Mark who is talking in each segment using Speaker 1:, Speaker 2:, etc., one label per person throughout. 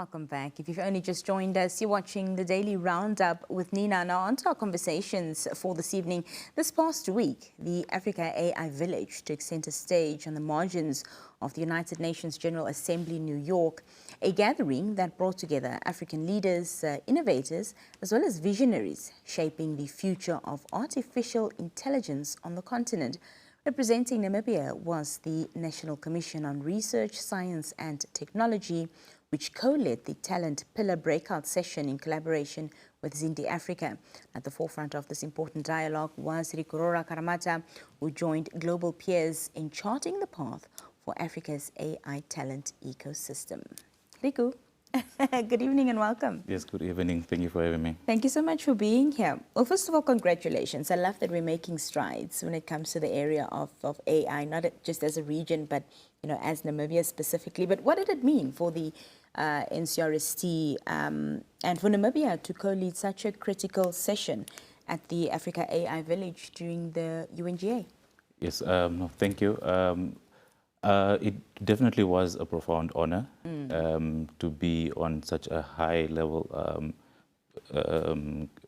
Speaker 1: Welcome back. If you've only just joined us, you're watching the Daily Roundup with Nina. Now on to our conversations for this evening. This past week, the Africa AI Village took center stage on the margins of the United Nations General Assembly in New York, a gathering that brought together African leaders, innovators, as well as visionaries, shaping the future of artificial intelligence on the continent. Representing Namibia was the National Commission on Research, Science and Technology, which co-led the Talent Pillar breakout session in collaboration with Zindi Africa. At the forefront of this important dialogue was Rikurora Karamata, who joined global peers in charting the path for Africa's AI talent ecosystem. Riku, good evening and welcome.
Speaker 2: Yes, good evening. Thank you for having me.
Speaker 1: Thank you so much for being here. Well, first of all, congratulations. I love that we're making strides when it comes to the area of AI, not just as a region, but as Namibia specifically. But what did it mean for the NCRST and for Namibia to co-lead such a critical session at the Africa AI Village during the UNGA?
Speaker 2: Yes, thank you. It definitely was a profound honor to be on such a high-level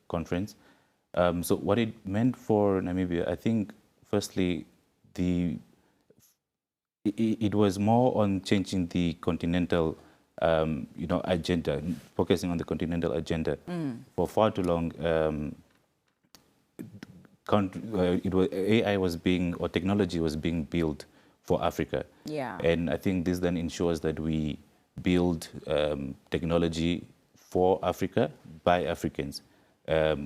Speaker 2: conference. So what it meant for Namibia, I think, firstly, it was more on changing the continental agenda, focusing on the continental agenda. For far too long, AI was being, or technology was being built for Africa.
Speaker 1: Yeah.
Speaker 2: And I think this then ensures that we build technology for Africa, by Africans,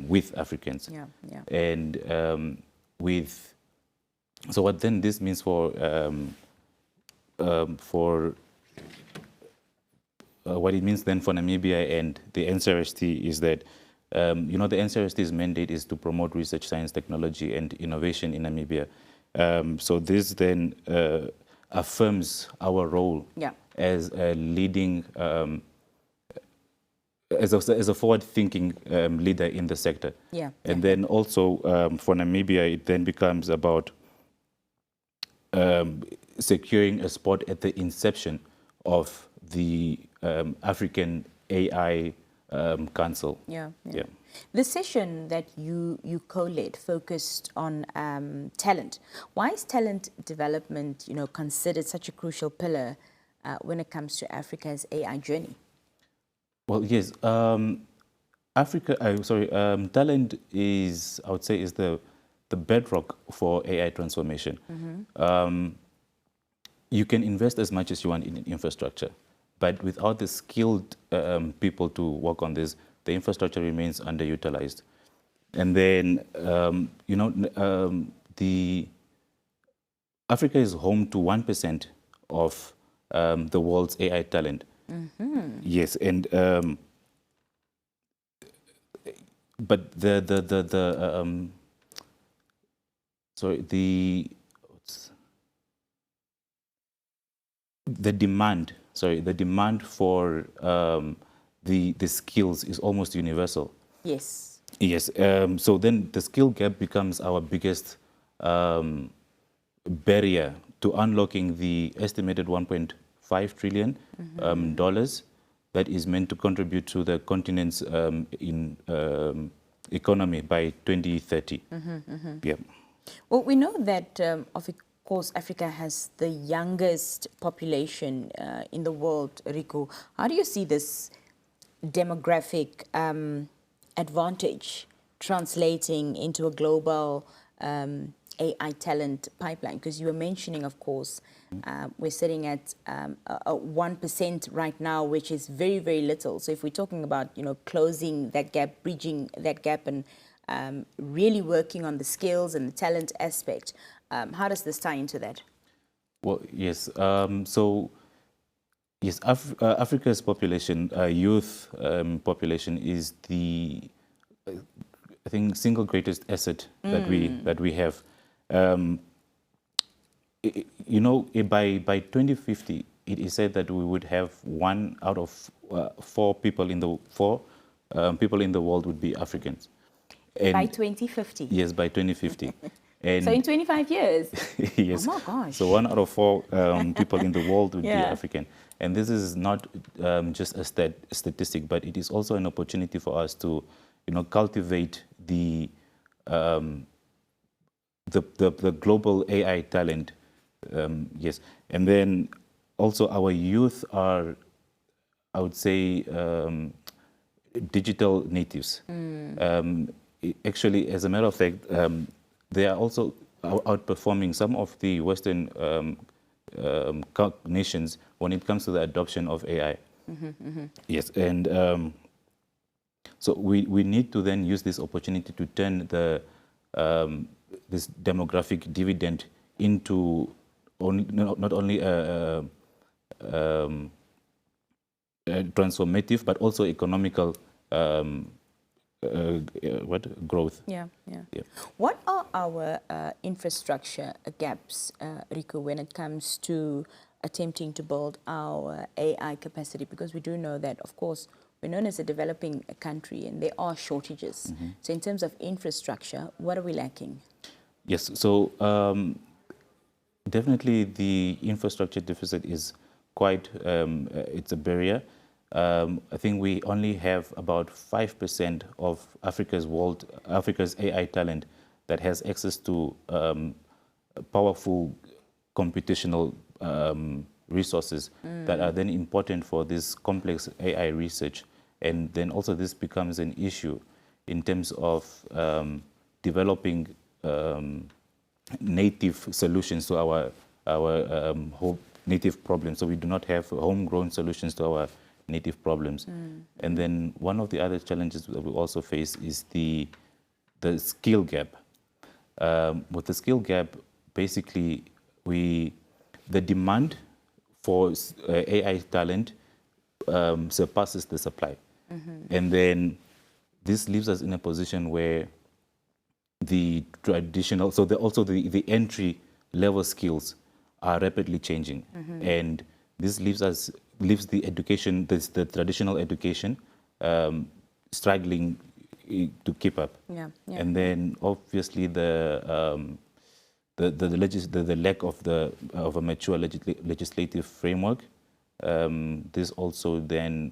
Speaker 2: with Africans.
Speaker 1: Yeah, yeah.
Speaker 2: And so what then this means for what it means then for Namibia and the NCRST is that, the NCRST's mandate is to promote research, science, technology, and innovation in Namibia. So this then affirms our role as a leading, as a forward-thinking leader in the sector.
Speaker 1: Yeah.
Speaker 2: And then also for Namibia, it then becomes about securing a spot at the inception of the African AI Council.
Speaker 1: Yeah. The session that you co-led focused on talent. Why is talent development, considered such a crucial pillar when it comes to Africa's AI journey?
Speaker 2: Well, yes, talent is, I would say, is the bedrock for AI transformation. You can invest as much as you want in infrastructure, but without the skilled people to work on this, the infrastructure remains underutilized. And then, Africa is home to 1% of the world's AI talent. Yes, and but the demand for the skills is almost universal.
Speaker 1: Yes.
Speaker 2: Yes. So then the skill gap becomes our biggest barrier to unlocking the estimated $1.5 trillion dollars that is meant to contribute to the continent's economy by 2030. Yeah.
Speaker 1: Well, we know that, of course, Africa has the youngest population in the world, Riku. How do you see this demographic advantage translating into a global AI talent pipeline? Because you were mentioning, of course, we're sitting at 1% right now, which is very, very little. So if we're talking about, closing that gap, bridging that gap, and really working on the skills and the talent aspect, how does this tie into that?
Speaker 2: Well, yes. Yes, Africa's population, youth population, is the, I think, single greatest asset that we have. By 2050, it is said that we would have 1 out of 4 people in the world would be Africans.
Speaker 1: And by 2050?
Speaker 2: Yes, by 2050.
Speaker 1: And so in 25 years?
Speaker 2: Yes.
Speaker 1: Oh my gosh.
Speaker 2: So 1 out of 4 people in the world would be African. And this is not just a statistic, but it is also an opportunity for us to, cultivate the global AI talent. Yes, and then also our youth are, I would say, digital natives. Actually, as a matter of fact, they are also outperforming some of the Western nations when it comes to the adoption of AI. Yes, and so we need to then use this opportunity to turn this demographic dividend into not only transformative, but also economical growth.
Speaker 1: Yeah. What are our infrastructure gaps, Riku, when it comes to attempting to build our AI capacity? Because we do know that, of course, we're known as a developing country and there are shortages. So in terms of infrastructure, what are we lacking?
Speaker 2: Yes, so definitely the infrastructure deficit is quite, it's a barrier. I think we only have about 5% of Africa's AI talent that has access to powerful computational resources that are then important for this complex AI research. And then also this becomes an issue in terms of developing native solutions to our whole native problems. So we do not have homegrown solutions to our native problems. And then one of the other challenges that we also face is the skill gap. With the skill gap, basically the demand for AI talent surpasses the supply. And then this leaves us in a position where the traditional, so also the entry level skills are rapidly changing. And this leaves the education, the traditional education, struggling to keep up. And then obviously the lack of a mature legislative framework. This also then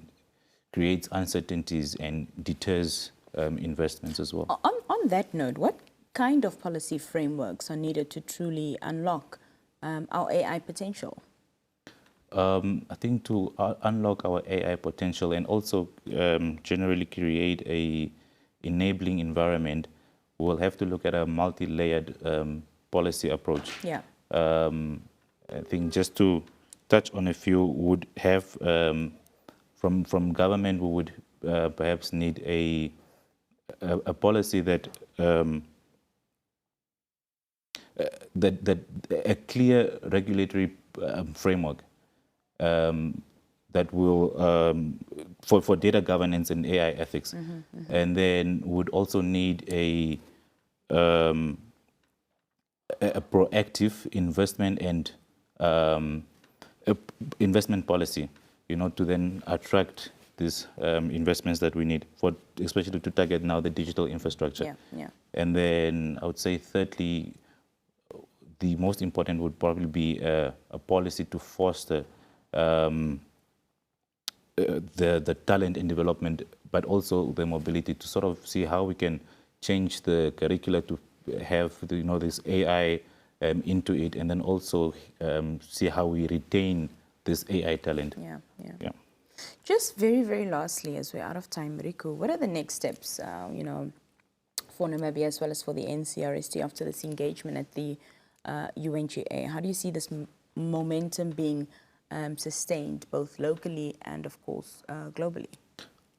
Speaker 2: creates uncertainties and deters investments as well.
Speaker 1: On that note, what kind of policy frameworks are needed to truly unlock our AI potential?
Speaker 2: I think to unlock our AI potential and also generally create a enabling environment, we'll have to look at a multi-layered policy approach. I think just to touch on a few, would have from government, we would perhaps need a policy that a clear regulatory framework that will for data governance and AI ethics, and then would also need a proactive investment and investment policy, to then attract these investments that we need for, especially to target now the digital infrastructure. And then I would say thirdly, the most important would probably be a policy to foster the talent and development, but also the mobility, to sort of see how we can change the curricula to have this AI into it, and then also see how we retain this AI talent.
Speaker 1: Yeah. Just very, very lastly, as we're out of time, Riku, what are the next steps, for Namibia as well as for the NCRST after this engagement at the UNGA? How do you see this momentum being sustained both locally and, of course, globally?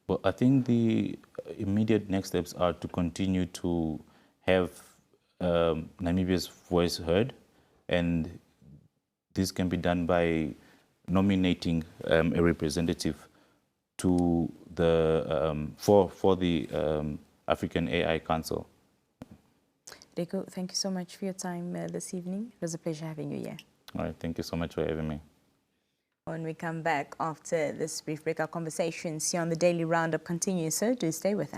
Speaker 2: Well, I think the immediate next steps are to continue to have Namibia's voice heard, and this can be done by nominating a representative to the for the African AI Council.
Speaker 1: Riku, thank you so much for your time this evening. It was a pleasure having you here.
Speaker 2: All right, thank you so much for having me.
Speaker 1: When we come back after this brief breakout conversations here on the Daily Roundup continues, so do stay with us.